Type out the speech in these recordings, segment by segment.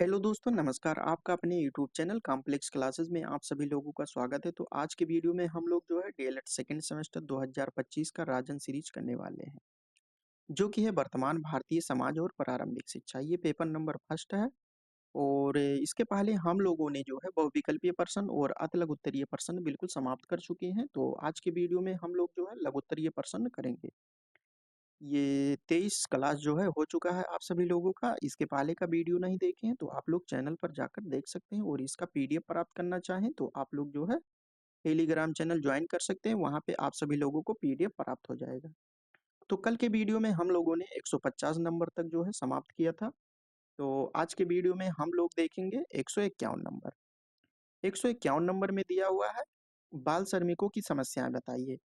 Hello दोस्तों, नमस्कार। आपका अपने यूट्यूब चैनल कॉम्प्लेक्स क्लासेस में आप सभी लोगों का स्वागत है। तो आज के वीडियो में हम लोग जो है डीएलएड सेकंड सेमेस्टर 2025 का राजन सीरीज करने वाले हैं, जो कि है वर्तमान भारतीय समाज और प्रारंभिक शिक्षा। ये पेपर नंबर फर्स्ट है। और इसके पहले हम लोगों ने जो है बहुविकल्पीय प्रश्न और अति लघु उत्तरीय प्रश्न बिल्कुल समाप्त कर चुके हैं। तो आज के वीडियो में हम लोग जो है लघु उत्तरीय प्रश्न करेंगे। ये 23 क्लास जो है हो चुका है आप सभी लोगों का। इसके पहले का वीडियो नहीं देखे हैं तो आप लोग चैनल पर जाकर देख सकते हैं, और इसका पीडीएफ प्राप्त करना चाहें तो आप लोग जो है टेलीग्राम चैनल ज्वाइन कर सकते हैं। वहाँ पे आप सभी लोगों को पीडीएफ प्राप्त हो जाएगा। तो कल के वीडियो में हम लोगों ने 150 नंबर तक जो है समाप्त किया था। तो आज के वीडियो में हम लोग देखेंगे 151 नंबर। 151 नंबर में दिया हुआ है, बाल श्रमिकों की समस्याएं बताइए।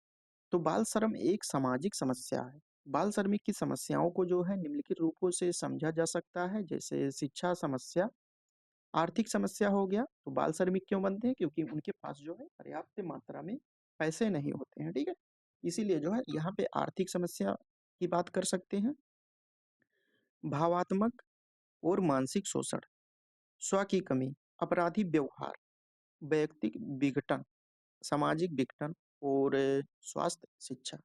तो बाल श्रम एक सामाजिक समस्या है। बाल श्रमिक की समस्याओं को जो है निम्नलिखित रूपों से समझा जा सकता है, जैसे शिक्षा समस्या, आर्थिक समस्या हो गया। तो बाल श्रमिक क्यों बनते हैं? क्योंकि उनके पास जो है पर्याप्त मात्रा में पैसे नहीं होते हैं, ठीक है। इसीलिए जो है यहाँ पे आर्थिक समस्या की बात कर सकते हैं। भावात्मक और मानसिक शोषण, स्व की कमी, अपराधी व्यवहार, वैयक्तिक विघटन, सामाजिक विघटन और स्वास्थ्य शिक्षा।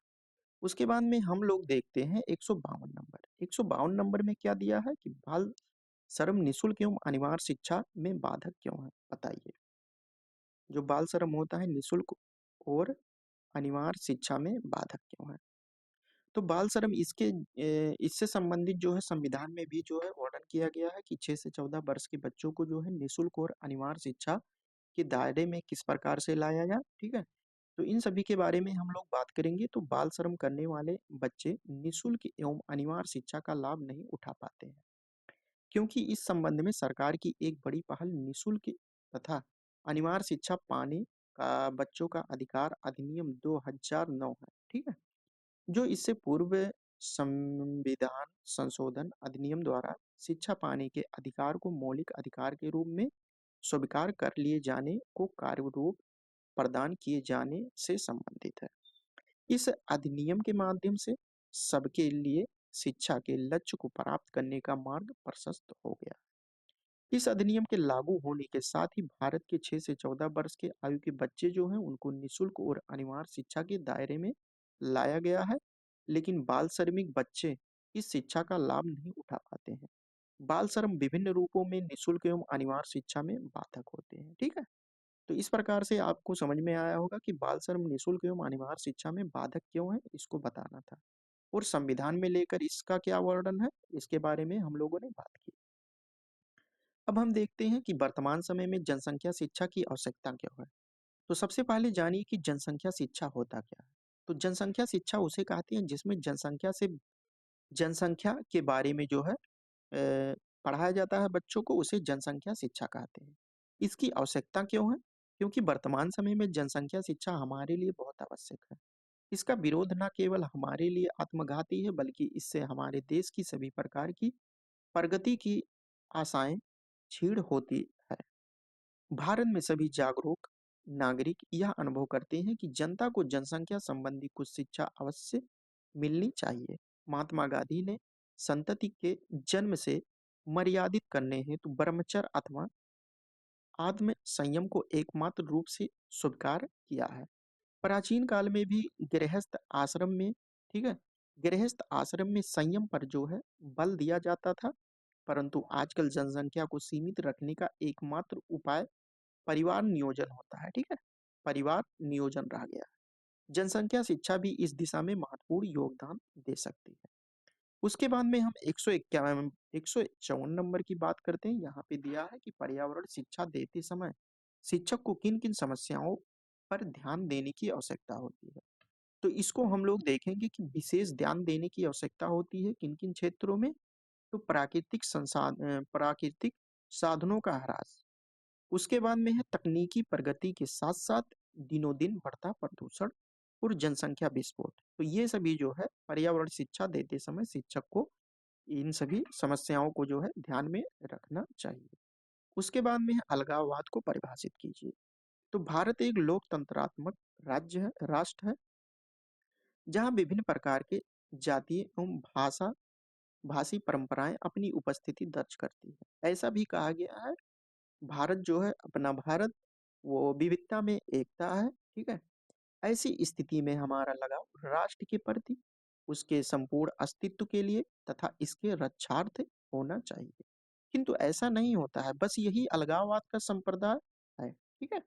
उसके बाद में हम लोग देखते हैं 152 नंबर। 152 नंबर में क्या दिया है कि बाल श्रम निःशुल्क एवं अनिवार्य शिक्षा में बाधक क्यों है, बताइए। जो बाल श्रम होता है निःशुल्क और अनिवार्य शिक्षा में बाधक क्यों है। तो बाल श्रम इससे संबंधित जो है संविधान में भी जो है वर्णन किया गया है कि 6 से 14 वर्ष के बच्चों को जो है निःशुल्क और अनिवार्य शिक्षा के दायरे में किस प्रकार से लाया जाए, ठीक है। तो इन सभी के बारे में हम लोग बात करेंगे। तो बाल श्रम करने वाले बच्चे निःशुल्क एवं अनिवार्य शिक्षा का लाभ नहीं उठा पाते हैं, क्योंकि इस संबंध में सरकार की एक बड़ी पहल निःशुल्क तथा अनिवार्य शिक्षा पाने का बच्चों का अधिकार अधिनियम 2009 है, ठीक है। जो इससे पूर्व संविधान संशोधन अधिनियम द्वारा शिक्षा पाने के अधिकार को मौलिक अधिकार के रूप में स्वीकार कर लिए जाने को कार्य रूप प्रदान किए जाने से संबंधित है। इस अधिनियम के माध्यम से सबके लिए शिक्षा के लक्ष्य को प्राप्त करने का मार्ग प्रशस्त हो गया। इस अधिनियम के लागू होने के साथ ही भारत के 6 से 14 वर्ष के आयु के बच्चे जो हैं उनको निःशुल्क और अनिवार्य शिक्षा के दायरे में लाया गया है। लेकिन बाल श्रमिक बच्चे इस शिक्षा का लाभ नहीं उठा पाते हैं। बाल श्रम विभिन्न रूपों में निःशुल्क एवं अनिवार्य शिक्षा में बाधक होते हैं, ठीक है। तो इस प्रकार से आपको समझ में आया होगा कि बाल श्रम निःशुल्क एवं अनिवार्य शिक्षा में बाधक क्यों है, इसको बताना था। और संविधान में लेकर इसका क्या वर्णन है, इसके बारे में हम लोगों ने बात की। अब हम देखते हैं कि वर्तमान समय में जनसंख्या शिक्षा की आवश्यकता क्यों है। तो सबसे पहले जानिए कि जनसंख्या शिक्षा होता क्या है। तो जनसंख्या शिक्षा उसे कहते हैं जिसमें जनसंख्या के बारे में जो है पढ़ाया जाता है बच्चों को, उसे जनसंख्या शिक्षा कहते हैं। इसकी आवश्यकता क्यों है? क्योंकि वर्तमान समय में जनसंख्या शिक्षा हमारे लिए बहुत आवश्यक है। इसका विरोध न केवल हमारे लिए आत्मघाती है, बल्कि इससे हमारे देश की सभी प्रकार की प्रगति की आशाएं छीड़ होती है। भारत में सभी जागरूक नागरिक यह अनुभव करते हैं कि जनता को जनसंख्या संबंधी कुछ शिक्षा अवश्य मिलनी चाहिए। महात्मा गांधी ने संतति के जन्म से मर्यादित करने हेतु ब्रह्मचर्य अथवा आत्म संयम को एकमात्र रूप से स्वीकार किया है। प्राचीन काल में भी गृहस्थ आश्रम में, ठीक है, गृहस्थ आश्रम में संयम पर जो है बल दिया जाता था। परंतु आजकल जनसंख्या को सीमित रखने का एकमात्र उपाय परिवार नियोजन होता है, ठीक है। परिवार नियोजन रह गया है। जनसंख्या शिक्षा भी इस दिशा में महत्वपूर्ण योगदान दे सकती है। उसके बाद में हम 151 नंबर की बात करते हैं। यहाँ पे दिया है कि पर्यावरण शिक्षा देते समय शिक्षक को किन किन समस्याओं पर ध्यान देने की आवश्यकता होती है। तो इसको हम लोग देखेंगे कि विशेष ध्यान देने की आवश्यकता होती है किन किन क्षेत्रों में। तो प्राकृतिक साधनों का ह्रास, उसके बाद में है तकनीकी प्रगति के साथ साथ दिनों दिन बढ़ता प्रदूषण और जनसंख्या विस्फोट। तो ये सभी जो है पर्यावरण शिक्षा देते समय शिक्षक को इन सभी समस्याओं को जो है ध्यान में रखना चाहिए। उसके बाद में है अलगाववाद को परिभाषित कीजिए। तो भारत एक लोकतंत्रात्मक राष्ट्र है, जहाँ विभिन्न प्रकार के जातीय एवं भाषा भाषी परंपराएं अपनी उपस्थिति दर्ज करती है। ऐसा भी कहा गया है, भारत जो है अपना भारत, वो विविधता में एकता है। ठीक है। ऐसी स्थिति में हमारा लगाव राष्ट्र के प्रति, उसके संपूर्ण अस्तित्व के लिए तथा इसके रक्षार्थ होना चाहिए। किंतु ऐसा नहीं होता है, बस यही अलगाववाद का संप्रदाय है। ठीक है।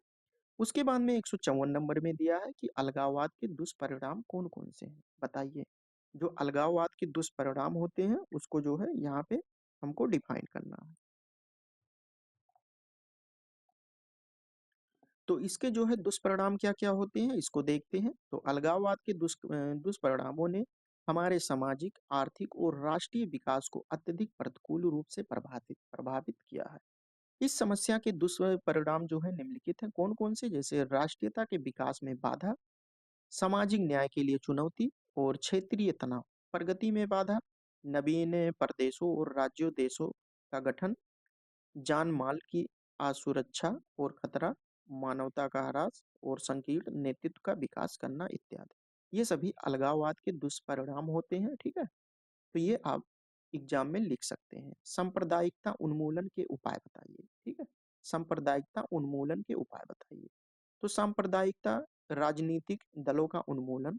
उसके बाद में 154 नंबर में दिया है कि अलगाववाद के दुष्परिणाम कौन कौन से हैं, बताइए। जो अलगाववाद के दुष्परिणाम होते हैं उसको जो है यहाँ पे हमको डिफाइन करना है। तो इसके जो है दुष्परिणाम क्या क्या होते हैं इसको देखते हैं। तो अलगाववाद के दुष्परिणामों ने हमारे सामाजिक, आर्थिक और राष्ट्रीय विकास को अत्यधिक प्रतिकूल रूप से प्रभावित किया है। इस समस्या के दुष्परिणाम जो है निम्नलिखित हैं। कौन कौन से? जैसे राष्ट्रीयता के विकास में बाधा, सामाजिक न्याय के लिए चुनौती और क्षेत्रीय तनाव, प्रगति में बाधा, नवीन प्रदेशों और राज्यों देशों का गठन, जान माल की असुरक्षा और खतरा, मानवता का ह्रास और संकीर्ण नेतृत्व का विकास करना इत्यादि, ये सभी अलगाववाद के दुष्परिणाम होते हैं। ठीक है। तो ये आप एग्जाम में लिख सकते हैं। सांप्रदायिकता उन्मूलन के उपाय बताइए। ठीक है। सांप्रदायिकता उन्मूलन के उपाय बताइए। तो सांप्रदायिकता, राजनीतिक दलों का उन्मूलन।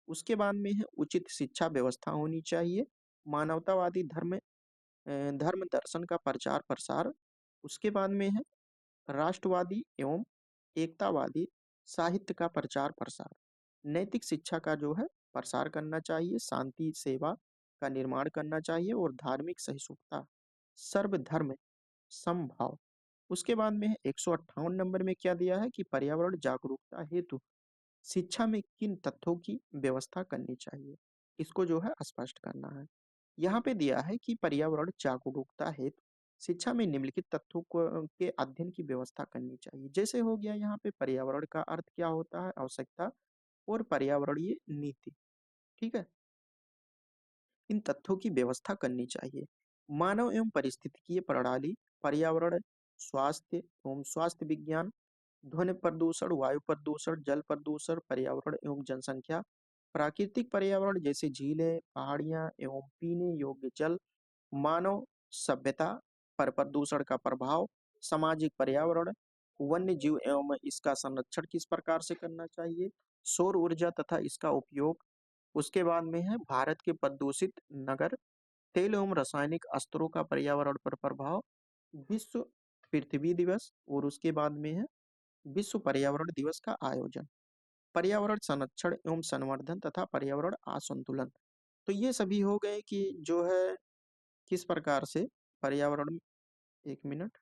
उसके बाद में है उचित शिक्षा व्यवस्था होनी चाहिए। मानवतावादी धर्म दर्शन का प्रचार प्रसार। उसके बाद में है राष्ट्रवादी एवं एकतावादी साहित्य का प्रचार प्रसार। नैतिक शिक्षा का जो है प्रसार करना चाहिए। शांति सेवा का निर्माण करना चाहिए और धार्मिक सहिष्णुता, सर्वधर्म समभाव। उसके बाद में है 158 नंबर में क्या दिया है कि पर्यावरण जागरूकता हेतु शिक्षा में किन तथ्यों की व्यवस्था करनी चाहिए, इसको जो है स्पष्ट करना है। यहाँ पे दिया है कि पर्यावरण जागरूकता हेतु शिक्षा में निम्नलिखित तथ्यों को के अध्ययन की व्यवस्था करनी चाहिए। जैसे हो गया यहाँ पे पर्यावरण का अर्थ क्या होता है, आवश्यकता और पर्यावरणीय नीति। ठीक है। इन तथ्यों की व्यवस्था करनी चाहिए। मानव एवं पारिस्थितिकीय प्रणाली, पर्यावरण, स्वास्थ्य एवं स्वास्थ्य विज्ञान, ध्वनि प्रदूषण, वायु प्रदूषण, जल प्रदूषण, पर्यावरण एवं जनसंख्या, प्राकृतिक पर्यावरण जैसे झीलें, पहाड़ियां एवं पीने योग्य जल, मानव सभ्यता पर प्रदूषण का प्रभाव, सामाजिक पर्यावरण, वन्य जीव एवं इसका संरक्षण किस प्रकार से करना चाहिए, सौर ऊर्जा तथा इसका उपयोग। उसके बाद में है भारत के प्रदूषित नगर, तेल एवं रासायनिक अस्त्रों का पर्यावरण पर प्रभाव, विश्व पृथ्वी दिवस। और उसके बाद में है विश्व पर्यावरण दिवस का आयोजन, पर्यावरण संरक्षण एवं संवर्धन तथा पर्यावरण असंतुलन। तो ये सभी हो गए कि जो है किस प्रकार से पर्यावरण, एक मिनट,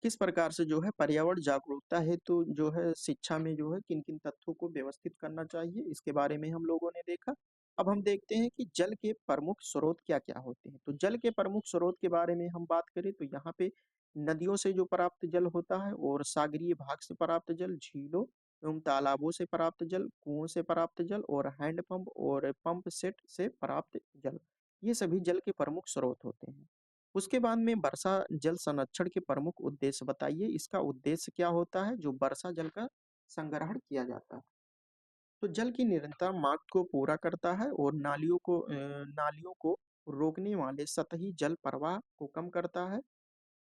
किस प्रकार से जो है पर्यावरण जागरूकता है तो जो है शिक्षा में जो है किन किन तथ्यों को व्यवस्थित करना चाहिए, इसके बारे में हम लोगों ने देखा। अब हम देखते हैं कि जल के प्रमुख स्रोत क्या क्या होते हैं। तो जल के प्रमुख स्रोत के बारे में हम बात करें तो यहाँ पे नदियों से जो प्राप्त जल होता है और सागरीय भाग से प्राप्त जल, झीलों एवं तालाबों से प्राप्त जल, कुओं से प्राप्त जल और हैंडपंप और पंप सेट से प्राप्त जल, ये सभी जल के प्रमुख स्रोत होते हैं। उसके बाद में वर्षा जल संरक्षण के प्रमुख उद्देश्य बताइए। इसका उद्देश्य क्या होता है? जो वर्षा जल का संग्रहण किया जाता है, तो जल की निरंतर मांग को पूरा करता है और नालियों को रोकने वाले सतही जल प्रवाह को कम करता है,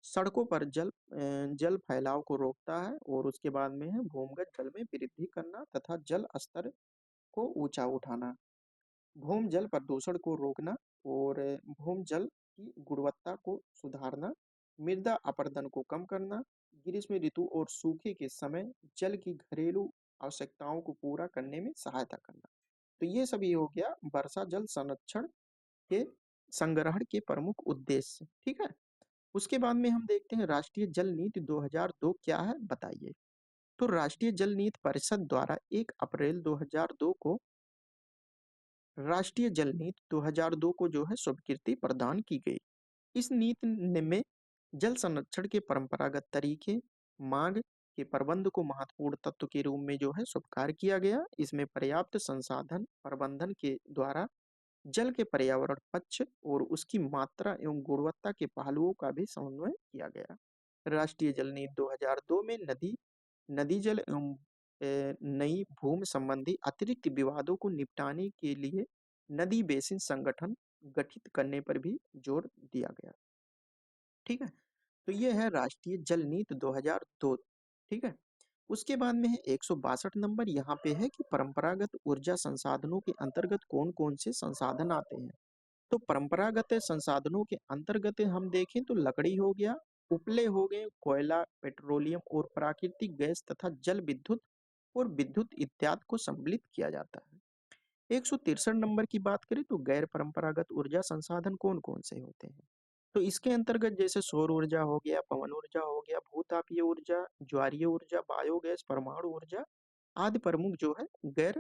सड़कों पर जल फैलाव को रोकता है और उसके बाद में है भूमिगत जल में वृद्धि करना तथा जल स्तर को ऊंचा उठाना, भूमि जल प्रदूषण को रोकना और भूमि जल की गुणवत्ता को सुधारना, मृदा अपरदन को कम करना, ग्रीष्म ऋतु और सूखे के समय जल की घरेलू आवश्यकताओं को पूरा करने में सहायता करना। तो ये सभी हो गया वर्षा जल संरक्षण के संग्रहण के प्रमुख उद्देश्य। ठीक है। उसके बाद में हम देखते हैं राष्ट्रीय जल नीति 2002 क्या है, बताइए। तो राष्ट्रीय जल नीति परिषद द्वारा 1 अप्रैल 2002 को राष्ट्रीय जल नीति 2002 को जो है स्वीकृति प्रदान की गई। इस में जल संरक्षण के परंपरागत तरीके, मांग के प्रबंध को महत्वपूर्ण तत्व के रूप में जो है स्वीकार किया गया। इसमें पर्याप्त संसाधन प्रबंधन के द्वारा जल के पर्यावरण पक्ष और उसकी मात्रा एवं गुणवत्ता के पहलुओं का भी समन्वय किया गया। राष्ट्रीय जल नीति 2002 में नदी जल एवं नई भूमि संबंधी अतिरिक्त विवादों को निपटाने के लिए नदी बेसिन संगठन गठित करने पर भी जोर दिया गया। ठीक है, तो ये है राष्ट्रीय जल नीति 2002। ठीक है, उसके बाद में है 162 नंबर, यहाँ पे है कि परंपरागत ऊर्जा संसाधनों के अंतर्गत कौन कौन से संसाधन आते हैं। तो परंपरागत संसाधनों के अंतर्गत हम देखें तो लकड़ी हो गया, उपले हो गए, कोयला, पेट्रोलियम और प्राकृतिक गैस तथा जल विद्युत और विद्युत इत्यादि को सम्मिलित किया जाता है। 163 नंबर की बात करें तो गैर परंपरागत ऊर्जा संसाधन कौन कौन से होते हैं। तो इसके अंतर्गत जैसे सौर ऊर्जा हो गया, पवन ऊर्जा हो गया, भूतापीय ऊर्जा, ज्वारीय ऊर्जा, बायोगैस, परमाणु ऊर्जा आदि प्रमुख जो है गैर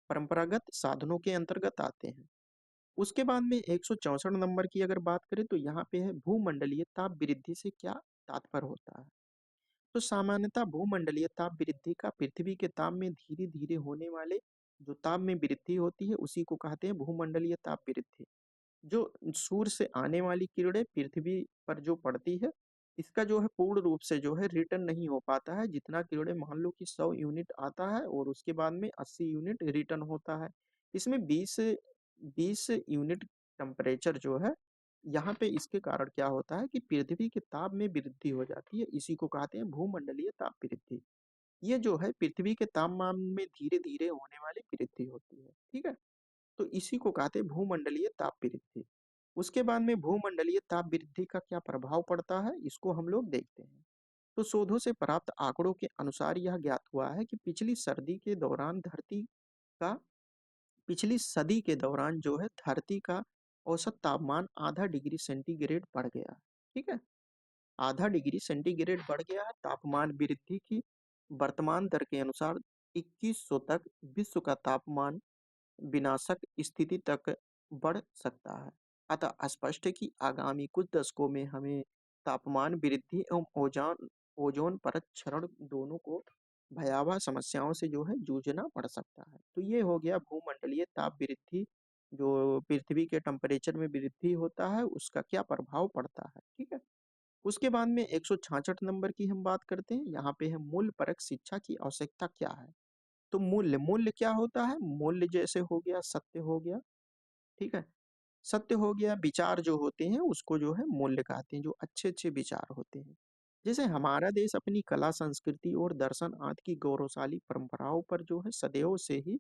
परंपरागत साधनों के अंतर्गत आते हैं। उसके बाद में 164 नंबर की अगर बात करें तो यहाँ पे है भूमंडलीय ताप वृद्धि से क्या तात्पर्य होता है। तो सामान्यतः भूमंडलीय ताप वृद्धि का पृथ्वी के ताप में धीरे धीरे होने वाले जो ताप में वृद्धि होती है उसी को कहते हैं भूमंडलीय ताप वृद्धि। जो सूर्य से आने वाली किरणें पृथ्वी पर जो पड़ती है, इसका जो है पूर्ण रूप से जो है रिटर्न नहीं हो पाता है। जितना किरणें मान लो कि 100 यूनिट आता है और उसके बाद में 80 यूनिट रिटर्न होता है। इसमें 20 यूनिट टेम्परेचर जो है यहाँ पे इसके कारण क्या होता है कि पृथ्वी के ताप में वृद्धि हो जाती है, इसी को कहते हैं भूमंडलीय ताप वृद्धि। ये जो है पृथ्वी के तापमान में धीरे धीरे होने वाली वृद्धि होती है। ठीक है, तो इसी को कहते हैं भूमंडलीय ताप वृद्धि। उसके बाद में भूमंडलीय ताप वृद्धि का क्या प्रभाव पड़ता है, इसको हम लोग देखते हैं। तो शोधों से प्राप्त आंकड़ों के अनुसार यह ज्ञात हुआ है कि पिछली सदी के दौरान जो है धरती का औसत तापमान आधा डिग्री सेंटीग्रेड बढ़ गया। ठीक है, आधा डिग्री सेंटीग्रेड बढ़ गया है। तापमान वृद्धि की वर्तमान दर के अनुसार 2100 तक विश्व का तापमान विनाशक स्थिति तक बढ़ सकता है। अतः स्पष्ट है कि आगामी कुछ दशकों में हमें तापमान वृद्धि एवं ओजोन ओजोन परत क्षरण दोनों को भयावह समस्याओं से जो है जूझना पड़ सकता है। तो ये हो गया भूमंडलीय ताप वृद्धि, जो पृथ्वी के टेम्परेचर में वृद्धि होता है उसका क्या प्रभाव पड़ता है। ठीक है, उसके बाद में 166 नंबर की हम बात करते हैं। यहाँ पे है मूल्य परक शिक्षा की आवश्यकता क्या है। तो मूल्य मूल्य क्या होता है, मूल्य जैसे हो गया सत्य हो गया। ठीक है, सत्य हो गया, विचार जो होते हैं उसको जो है मूल्य कहते हैं, जो अच्छे अच्छे विचार होते हैं। जैसे हमारा देश अपनी कला संस्कृति और दर्शन आदि की गौरवशाली परंपराओं पर जो है सदैव से ही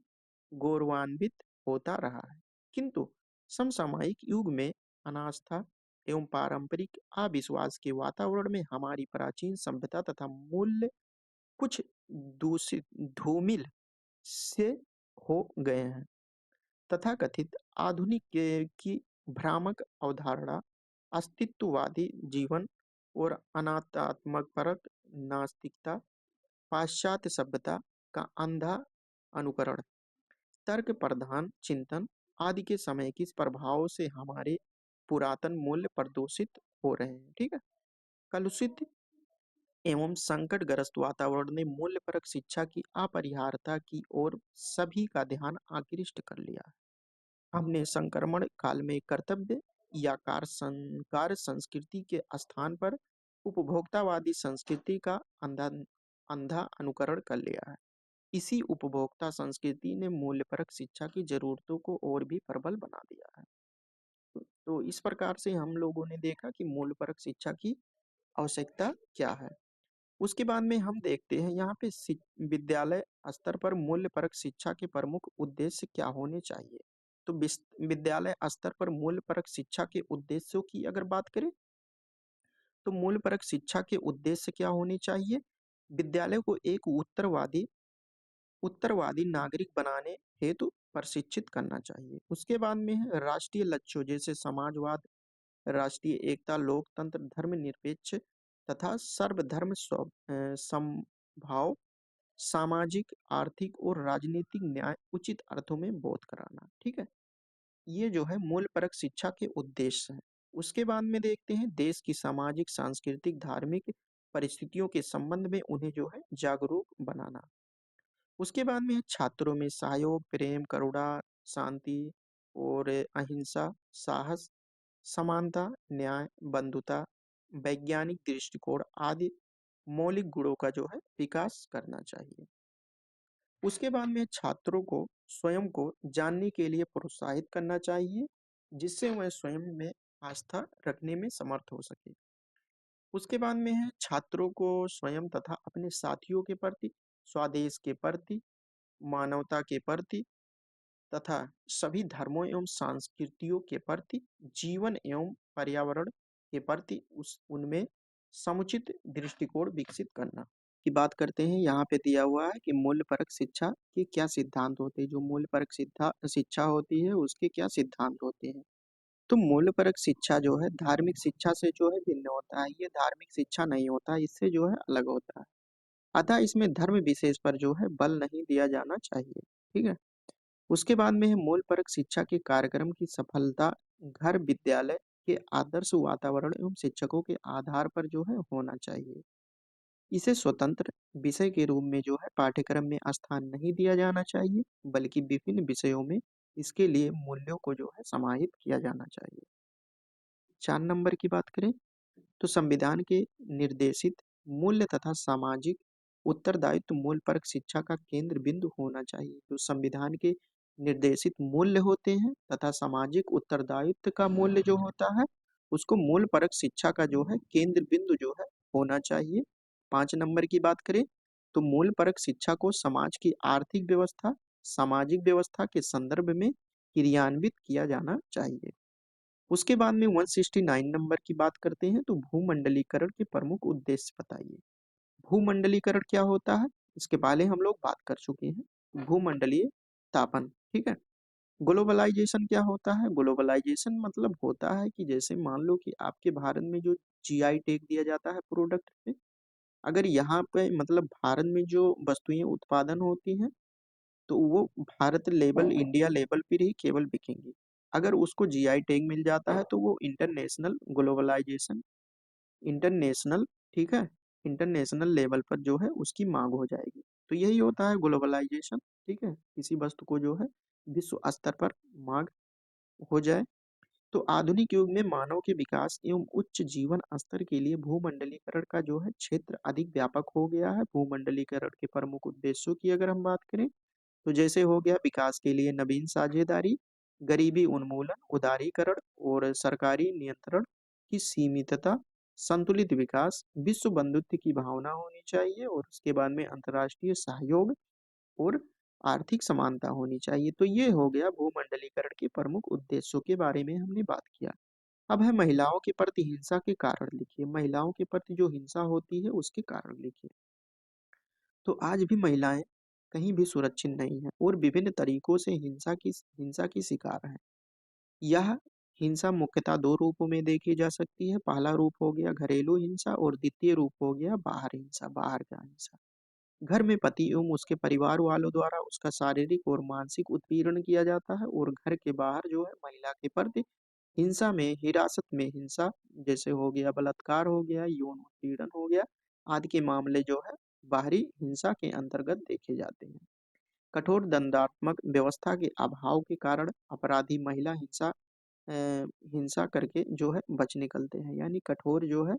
गौरवान्वित होता रहा है, किंतु समसामयिक युग में अनास्था एवं पारंपरिक अविश्वास के वातावरण में हमारी प्राचीन सभ्यता तथा मूल्य कुछ दूषित धूमिल से हो गए हैं। तथाकथित आधुनिक की भ्रामक अवधारणा, अस्तित्ववादी जीवन और अनात्मक परक नास्तिकता, पाश्चात्य सभ्यता का अंधा अनुकरण, तर्क प्रधान चिंतन आदि के समय के इस प्रभाव से हमारे पुरातन मूल्य प्रदूषित हो रहे हैं। ठीक है, कलुषित एवं संकटग्रस्त वातावरण ने मूल्यपरक शिक्षा की अपरिहार्यता की ओर सभी का ध्यान आकृष्ट कर लिया। हमने संक्रमण काल में कर्तव्य या कार्य संस्कृति के स्थान पर उपभोक्तावादी संस्कृति का अंधा अंधा अनुकरण कर लिया है। इसी उपभोक्ता संस्कृति ने मूल्यपरक शिक्षा की जरूरतों को और भी प्रबल बना दिया है। तो इस प्रकार से हम लोगों ने देखा कि मूल्यपरक शिक्षा की आवश्यकता क्या है। उसके बाद में हम देखते हैं यहाँ पे विद्यालय स्तर पर मूल्य परक शिक्षा के प्रमुख उद्देश्य क्या होने चाहिए। तो विद्यालय स्तर पर मूल्य परक शिक्षा के उद्देश्यों की अगर बात करें तो मूल्य परक शिक्षा के उद्देश्य क्या होने चाहिए। विद्यालय को एक उत्तरवादी नागरिक बनाने हेतु प्रशिक्षित करना चाहिए। उसके बाद में है राष्ट्रीय लक्ष्यों जैसे समाजवाद, राष्ट्रीय एकता, लोकतंत्र, धर्मनिरपेक्ष तथा सर्वधर्म समभाव, सामाजिक, आर्थिक और राजनीतिक न्याय उचित अर्थों में बोध कराना। ठीक है, ये जो है मूल परक शिक्षा के उद्देश्य हैं। उसके बाद में देखते हैं देश की सामाजिक, सांस्कृतिक, धार्मिक परिस्थितियों के संबंध में उन्हें जो है जागरूक बनाना। उसके बाद में छात्रों में सहयोग, प्रेम, करुणा, शांति और अहिंसा, साहस, समानता, न्याय, बंधुता, वैज्ञानिक दृष्टिकोण आदि मौलिक गुणों का जो है विकास करना चाहिए। उसके बाद में छात्रों को स्वयं को जानने के लिए प्रोत्साहित करना चाहिए, जिससे वह स्वयं में आस्था रखने में समर्थ हो सके। उसके बाद में है छात्रों को स्वयं तथा अपने साथियों के प्रति, स्वदेश के प्रति, मानवता के प्रति तथा सभी धर्मों एवं संस्कृतियों के प्रति, जीवन एवं पर्यावरण के प्रति उस उनमें समुचित दृष्टिकोण विकसित करना की बात करते हैं। यहाँ पे दिया हुआ है कि मूल्यपरक शिक्षा के क्या सिद्धांत होते हैं। जो मूल्यपरक शिक्षा होती है उसके क्या सिद्धांत होते हैं। तो मूल्यपरक शिक्षा जो है धार्मिक शिक्षा से जो है भिन्न होता है। ये धार्मिक शिक्षा नहीं होता, इससे जो है अलग होता है। अतः इसमें धर्म विशेष पर जो है बल नहीं दिया जाना चाहिए। ठीक है। उसके बाद में है मूल परक शिक्षा के कार्यक्रम की सफलता घर विद्यालय के आदर्श वातावरण एवं शिक्षकों के आधार पर जो है होना चाहिए। इसे स्वतंत्र विषय के रूप में जो है पाठ्यक्रम में स्थान नहीं दिया जाना चाहिए, बल्कि विभिन्न विषयों में इसके लिए मूल्यों को जो है समाहित किया जाना चाहिए। 4 नंबर की बात करें तो संविधान के निर्देशित मूल्य तथा सामाजिक उत्तरदायित्व मूल परक शिक्षा का केंद्र बिंदु होना चाहिए। तो संविधान के निर्देशित मूल्य होते हैं तथा सामाजिक उत्तरदायित्व का मूल्य जो होता है उसको मूल परक शिक्षा का जो है केंद्र बिंदु जो है होना चाहिए। 5 नंबर की बात करें तो मूल परक शिक्षा को समाज की आर्थिक व्यवस्था, सामाजिक व्यवस्था के संदर्भ में क्रियान्वित किया जाना चाहिए। उसके बाद में 169 नंबर की बात करते हैं तो भूमंडलीकरण के प्रमुख उद्देश्य बताइए। भूमंडलीकरण क्या होता है इसके बारे में हम लोग बात कर चुके हैं। भूमंडलीय तापन, ठीक है। ग्लोबलाइजेशन क्या होता है। ग्लोबलाइजेशन मतलब होता है कि जैसे मान लो कि आपके भारत में जो जीआई टैग दिया जाता है प्रोडक्ट पे, अगर यहाँ पे मतलब भारत में जो वस्तुएं उत्पादन होती हैं तो वो भारत लेवल, इंडिया लेवल पर ही केवल बिकेंगी। अगर उसको जीआई टैग मिल जाता है तो वो इंटरनेशनल ग्लोबलाइजेशन, इंटरनेशनल, ठीक है, इंटरनेशनल लेवल पर जो है उसकी मांग हो जाएगी। तो यही होता है ग्लोबलाइजेशन, ठीक है। किसी वस्तु को जो है विश्व स्तर पर मांग हो जाए। तो आधुनिक युग में मानव के विकास एवं उच्च जीवन स्तर के लिए भूमंडलीकरण का जो है क्षेत्र अधिक व्यापक हो गया है। भूमंडलीकरण के प्रमुख उद्देश्यों की अगर हम बात करें तो जैसे हो गया विकास के लिए नवीन साझेदारी, गरीबी उन्मूलन, उदारीकरण और सरकारी नियंत्रण की सीमितता, संतुलित विकास, विश्व बंधुत्व की भावना होनी चाहिए और उसके बाद में अंतर्राष्ट्रीय सहयोग और आर्थिक समानता होनी चाहिए। तो ये हो गया भूमंडलीकरण के प्रमुख उद्देश्यों के बारे में हमने बात किया। अब है महिलाओं के प्रति हिंसा के कारण लिखिए। महिलाओं के प्रति जो हिंसा होती है उसके कारण लिखिए। तो आज भी महिलाएं कहीं भी सुरक्षित नहीं है और विभिन्न तरीकों से हिंसा की शिकार है। यह हिंसा मुख्यतः दो रूपों में देखी जा सकती है। पहला रूप हो गया घरेलू हिंसा और द्वितीय रूप हो गया बाहर हिंसा, बाहर का हिंसा। घर में पति एवं उसके परिवार वालों द्वारा उसका शारीरिक और मानसिक उत्पीड़न किया जाता है और घर के बाहर जो है महिला के प्रति हिंसा में हिरासत में हिंसा, जैसे हो गया बलात्कार हो गया, यौन उत्पीड़न हो गया आदि के मामले जो है बाहरी हिंसा के अंतर्गत देखे जाते हैं। कठोर दंडात्मक व्यवस्था के अभाव के कारण अपराधी महिला हिंसा करके जो है बच निकलते हैं। यानी कठोर जो है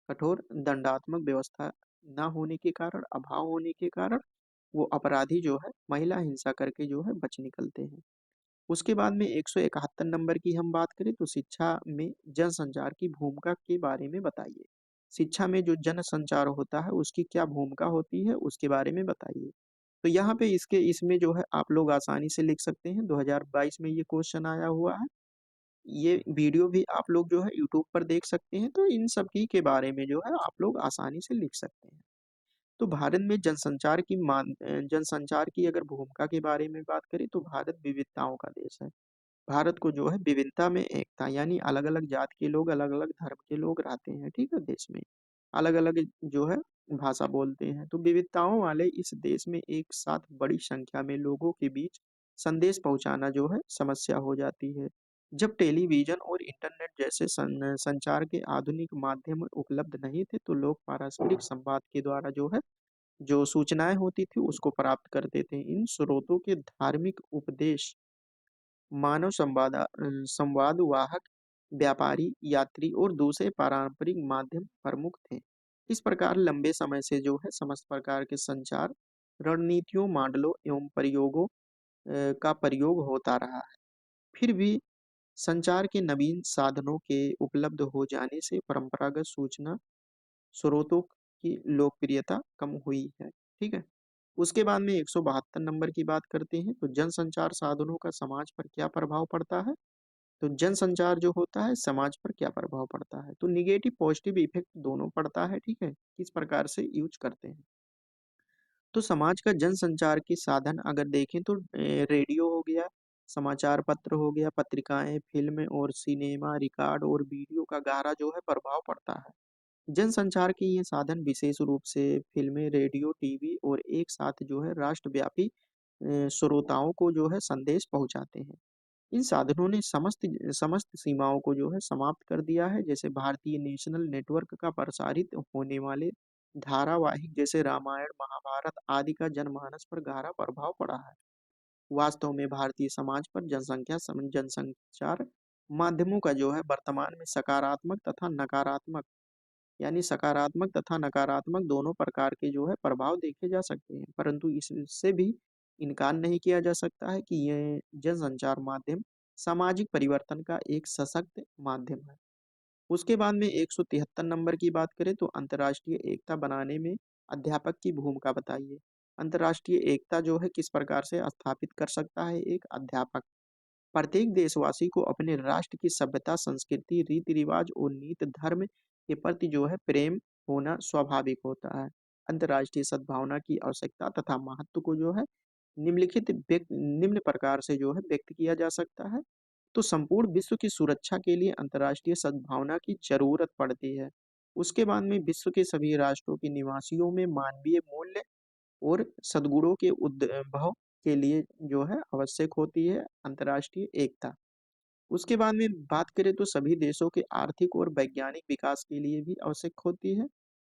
कठोर दंडात्मक व्यवस्था न होने के कारण, अभाव होने के कारण वो अपराधी जो है महिला हिंसा करके जो है बच निकलते हैं। उसके बाद में 171 नंबर की हम बात करें तो शिक्षा में जनसंचार की भूमिका के बारे में बताइए। शिक्षा में जो जनसंचार होता है उसकी क्या भूमिका होती है उसके बारे में बताइए। तो यहाँ पे इसमें जो है आप लोग आसानी से लिख सकते हैं। 2022 में ये क्वेश्चन आया हुआ है। ये वीडियो भी आप लोग जो है यूट्यूब पर देख सकते हैं। तो इन सब की के बारे में जो है आप लोग आसानी से लिख सकते हैं। तो भारत में जनसंचार की अगर भूमिका के बारे में बात करें तो भारत विविधताओं का देश है। भारत को जो है विविधता में एकता, यानी अलग अलग जात के लोग, अलग अलग धर्म के लोग रहते हैं, ठीक है, देश में अलग अलग जो है भाषा बोलते हैं। तो विविधताओं वाले इस देश में एक साथ बड़ी संख्या में लोगों के बीच संदेश पहुंचाना जो है समस्या हो जाती है। जब टेलीविजन और इंटरनेट जैसे संचार के आधुनिक माध्यम उपलब्ध नहीं थे तो लोग पारस्परिक संवाद के द्वारा जो है जो सूचनाएं होती थी उसको प्राप्त करते थे। इन स्रोतों के धार्मिक उपदेश, मानव संवाद वाहक, व्यापारी, यात्री और दूसरे पारंपरिक माध्यम प्रमुख थे। इस प्रकार लंबे समय से जो है समस्त प्रकार के संचार रणनीतियों, मॉडलों एवं प्रयोगों का प्रयोग होता रहा है। फिर भी संचार के नवीन साधनों के उपलब्ध हो जाने से परंपरागत सूचना स्रोतों की लोकप्रियता कम हुई है। ठीक है। उसके बाद में 172 नंबर की बात करते हैं, तो जनसंचार साधनों का समाज पर क्या प्रभाव पड़ता है? तो जनसंचार जो होता है समाज पर क्या प्रभाव पड़ता है? तो निगेटिव पॉजिटिव इफेक्ट दोनों पड़ता है। ठीक है। किस प्रकार से यूज करते हैं? तो समाज का जनसंचार के साधन अगर देखें तो रेडियो हो गया, समाचार पत्र हो गया, पत्रिकाएं, फिल्म और सिनेमा, रिकॉर्ड और वीडियो का गहरा जो है प्रभाव पड़ता है। जनसंचार के ये साधन विशेष रूप से फिल्में, रेडियो, टीवी और एक साथ जो है राष्ट्रव्यापी श्रोताओं को जो है संदेश पहुंचाते हैं। इन साधनों ने समस्त समस्त सीमाओं को जो है समाप्त कर दिया है। जैसे भारतीय नेशनल नेटवर्क का प्रसारित होने वाले धारावाहिक जैसे रामायण, महाभारत आदि का जनमानस पर गहरा प्रभाव पड़ा है। वास्तव में भारतीय समाज पर जनसंचार माध्यमों का जो है वर्तमान में सकारात्मक तथा नकारात्मक, यानी सकारात्मक तथा नकारात्मक दोनों प्रकार के जो है प्रभाव देखे जा सकते हैं, परंतु इससे भी इनकार नहीं किया जा सकता है कि ये जनसंचार माध्यम सामाजिक परिवर्तन का एक सशक्त माध्यम है। उसके बाद में 173 नंबर की बात करें तो अंतर्राष्ट्रीय एकता बनाने में अध्यापक की भूमिका बताइए। अंतर्राष्ट्रीय एकता जो है किस प्रकार से स्थापित कर सकता है एक अध्यापक? प्रत्येक देशवासी को अपने राष्ट्र की सभ्यता, संस्कृति, रीति रिवाज और नीति धर्म के प्रति जो है प्रेम होना स्वाभाविक होता है। अंतर्राष्ट्रीय सद्भावना की आवश्यकता तथा महत्व को जो है निम्न प्रकार से जो है व्यक्त किया जा सकता है। तो संपूर्ण विश्व की सुरक्षा के लिए अंतर्राष्ट्रीय सद्भावना की जरूरत पड़ती है। उसके बाद में विश्व के सभी राष्ट्रों के निवासियों में मानवीय मूल्य और सद्गुणों के उद्भव के लिए जो है आवश्यक होती है अंतर्राष्ट्रीय एकता। उसके बाद में बात करें तो सभी देशों के आर्थिक और वैज्ञानिक विकास के लिए भी आवश्यक होती है।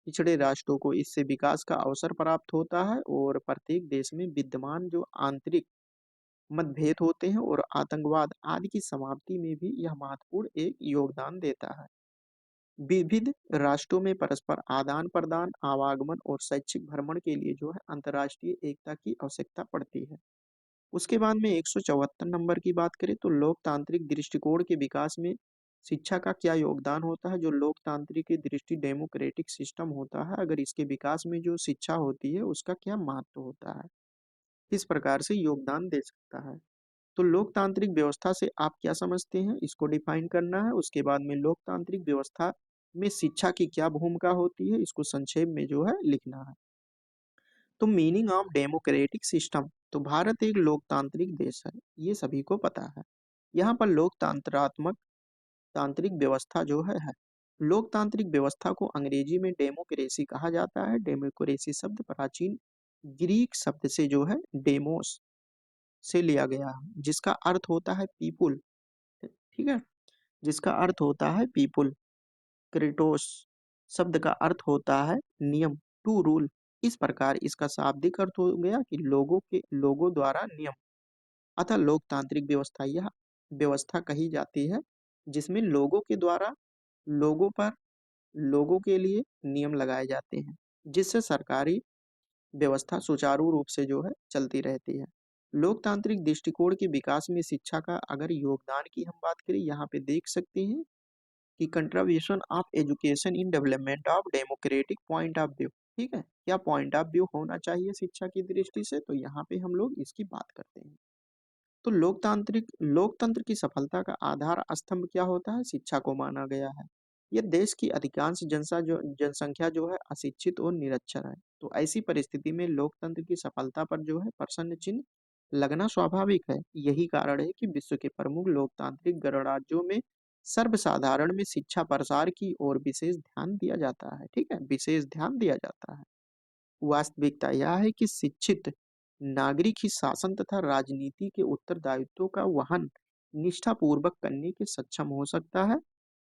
पिछड़े राष्ट्रों को इससे विकास का अवसर प्राप्त होता है और प्रत्येक देश में विद्यमान जो आंतरिक मतभेद होते हैं और आतंकवाद आदि की समाप्ति में भी यह महत्वपूर्ण एक योगदान देता है। विविध राष्ट्रों में परस्पर आदान प्रदान, आवागमन और शैक्षिक भ्रमण के लिए जो है अंतर्राष्ट्रीय एकता की आवश्यकता पड़ती है। उसके बाद में 174 नंबर की बात करें तो लोकतांत्रिक दृष्टिकोण के विकास में शिक्षा का क्या योगदान होता है? जो लोकतांत्रिक की दृष्टि डेमोक्रेटिक सिस्टम होता है, अगर इसके विकास में जो शिक्षा होती है उसका क्या महत्व होता है, किस प्रकार से योगदान दे सकता है? तो लोकतांत्रिक व्यवस्था से आप क्या समझते हैं, इसको डिफाइन करना है। उसके बाद में लोकतांत्रिक व्यवस्था में शिक्षा की क्या भूमिका होती है, इसको संक्षेप में जो है लिखना है। तो मीनिंग ऑफ डेमोक्रेटिक सिस्टम, तो भारत एक लोकतांत्रिक देश है, ये सभी को पता है। यहाँ पर लोकतंत्रात्मक तांत्रिक व्यवस्था जो है। लोकतांत्रिक व्यवस्था को अंग्रेजी में डेमोक्रेसी कहा जाता है। डेमोक्रेसी शब्द प्राचीन ग्रीक शब्द से जो है डेमोस से लिया गया है, जिसका अर्थ होता है पीपुल। ठीक है। जिसका अर्थ होता है पीपुल। क्रेटोस शब्द का अर्थ होता है नियम, टू रूल। इस प्रकार इसका शाब्दिक अर्थ हो गया कि लोगों द्वारा नियम। अतः लोकतांत्रिक व्यवस्था यह व्यवस्था कही जाती है जिसमें लोगों के द्वारा लोगों पर लोगों के लिए नियम लगाए जाते हैं, जिससे सरकारी व्यवस्था सुचारू रूप से जो है चलती रहती है। लोकतांत्रिक दृष्टिकोण के विकास में शिक्षा का अगर योगदान की हम बात करें, यहाँ पे देख सकते हैं कि contribution of education in development of democratic point of view. ठीक है, क्या पॉइंट ऑफ व्यू होना चाहिए शिक्षा की दृष्टि से, तो यहाँ पे हम लोग इसकी बात करते हैं। तो लोकतंत्र की सफलता का आधार स्तंभ क्या होता है? शिक्षा को माना गया है। यह देश की अधिकांश जनसंख्या जो है अशिक्षित और निरक्षर है। तो ऐसी परिस्थिति में लोकतंत्र की सफलता पर जो है प्रश्न चिन्ह लगना स्वाभाविक है। यही कारण है कि विश्व के प्रमुख लोकतांत्रिक गणराज्यों में सर्वसाधारण में शिक्षा प्रसार की ओर विशेष ध्यान दिया जाता है। ठीक है, विशेष ध्यान दिया जाता है। वास्तविकता यह है कि शिक्षित नागरिक ही शासन तथा राजनीति के उत्तरदायित्वों का वहन निष्ठापूर्वक करने के सक्षम हो सकता है।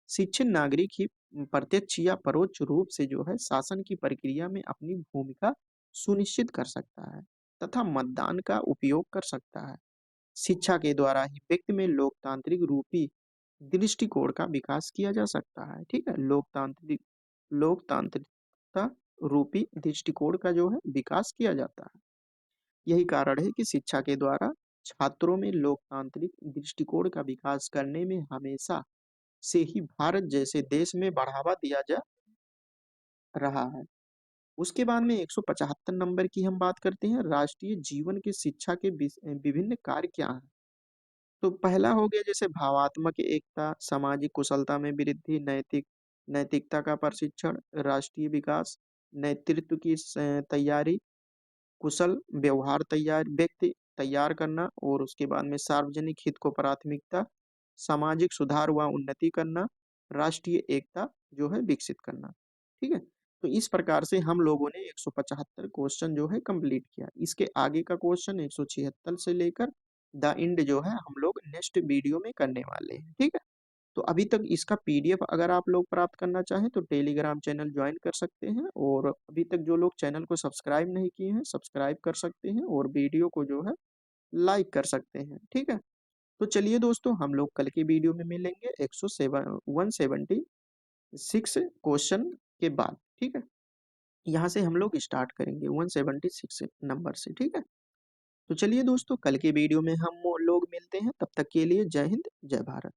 शिक्षित नागरिक ही प्रत्यक्ष या परोक्ष रूप से जो है शासन की प्रक्रिया में अपनी भूमिका सुनिश्चित कर सकता है तथा मतदान का उपयोग कर सकता है। शिक्षा के द्वारा ही व्यक्ति में लोकतांत्रिक रूपी दृष्टिकोण का विकास किया जा सकता है। ठीक है, लोकतांत्रिकता रूपी दृष्टिकोण का जो है विकास किया जाता है। यही कारण है कि शिक्षा के द्वारा छात्रों में लोकतांत्रिक दृष्टिकोण का विकास करने में हमेशा से ही भारत जैसे देश में बढ़ावा दिया जा रहा है। उसके बाद में 175 नंबर की हम बात करते हैं, राष्ट्रीय जीवन की शिक्षा के विभिन्न कार्य क्या हैं? तो पहला हो गया जैसे भावात्मक एकता, सामाजिक कुशलता में वृद्धि, नैतिकता का प्रशिक्षण, राष्ट्रीय विकास, नेतृत्व की तैयारी, कुशल व्यवहार तैयार व्यक्ति तैयार करना, और उसके बाद में सार्वजनिक हित को प्राथमिकता, सामाजिक सुधार व उन्नति करना, राष्ट्रीय एकता जो है विकसित करना। ठीक है? तो इस प्रकार से हम लोगों ने 175 क्वेश्चन जो है कंप्लीट किया। इसके आगे का क्वेश्चन 176 से लेकर द एंड जो है हम लोग नेक्स्ट वीडियो में करने वाले हैं। ठीक है? तो अभी तक इसका पीडीएफ अगर आप लोग प्राप्त करना चाहें तो टेलीग्राम चैनल ज्वाइन कर सकते हैं, और अभी तक जो लोग चैनल को सब्सक्राइब नहीं किए हैं सब्सक्राइब कर सकते हैं, और वीडियो को जो है लाइक कर सकते हैं। ठीक है? तो चलिए दोस्तों, हम लोग कल की वीडियो में मिलेंगे 176 क्वेश्चन के बाद। ठीक है? यहाँ से हम लोग स्टार्ट करेंगे 176 नंबर से। ठीक है? तो चलिए दोस्तों, कल के वीडियो में हम लोग मिलते हैं, तब तक के लिए जय हिंद जय भारत।